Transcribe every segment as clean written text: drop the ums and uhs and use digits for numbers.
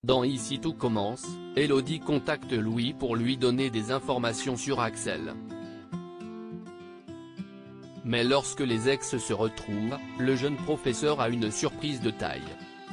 Dans Ici tout commence, Elodie contacte Louis pour lui donner des informations sur Axel. Mais lorsque les ex se retrouvent, le jeune professeur a une surprise de taille.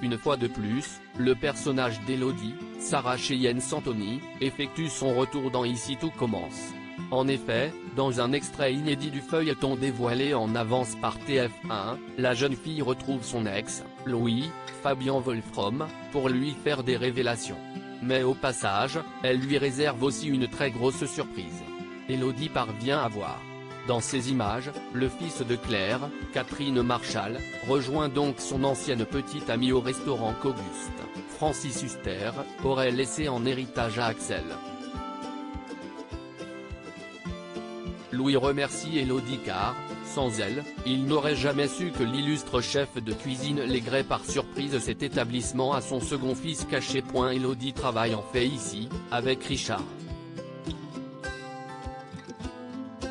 Une fois de plus, le personnage d'Elodie, Sarah Cheyenne Santoni, effectue son retour dans Ici tout commence. En effet, dans un extrait inédit du feuilleton dévoilé en avance par TF1, la jeune fille retrouve son ex, Louis, Fabian Wolfrom, pour lui faire des révélations. Mais au passage, elle lui réserve aussi une très grosse surprise. Elodie parvient à voir. Dans ces images, le fils de Claire, Catherine Marchal, rejoint donc son ancienne petite amie au restaurant qu'Auguste, Francis Huster, aurait laissé en héritage à Axel. Louis remercie Elodie car, sans elle, il n'aurait jamais su que l'illustre chef de cuisine léguerait par surprise cet établissement à son second fils caché. Elodie travaille en fait ici, avec Richard.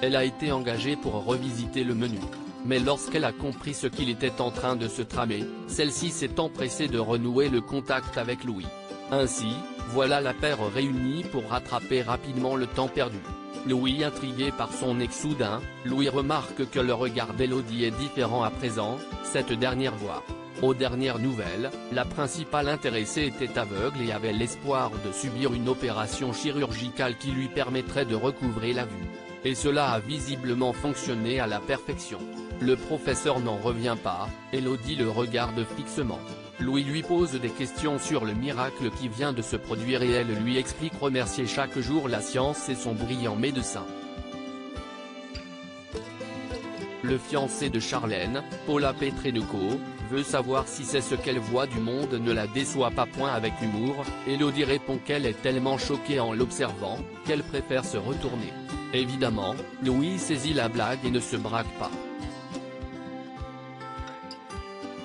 Elle a été engagée pour revisiter le menu. Mais lorsqu'elle a compris ce qu'il était en train de se tramer, celle-ci s'est empressée de renouer le contact avec Louis. Ainsi, voilà la paire réunie pour rattraper rapidement le temps perdu. Louis intrigué par son ex soudain, Louis remarque que le regard d'Elodie est différent à présent, cette dernière voit. Aux dernières nouvelles, la principale intéressée était aveugle et avait l'espoir de subir une opération chirurgicale qui lui permettrait de recouvrer la vue. Et cela a visiblement fonctionné à la perfection. Le professeur n'en revient pas, Elodie le regarde fixement. Louis lui pose des questions sur le miracle qui vient de se produire et elle lui explique remercier chaque jour la science et son brillant médecin. Le fiancé de Charlène, Paula Petrenko, veut savoir si c'est ce qu'elle voit du monde ne la déçoit pas. Avec humour, Elodie répond qu'elle est tellement choquée en l'observant, qu'elle préfère se retourner. Évidemment, Louis saisit la blague et ne se braque pas.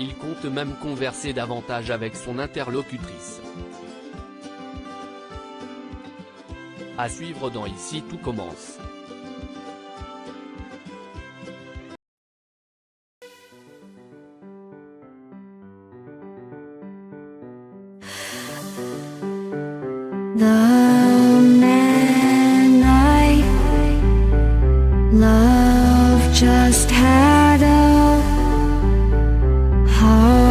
Il compte même converser davantage avec son interlocutrice. À suivre dans Ici tout commence. The man I love just had a heart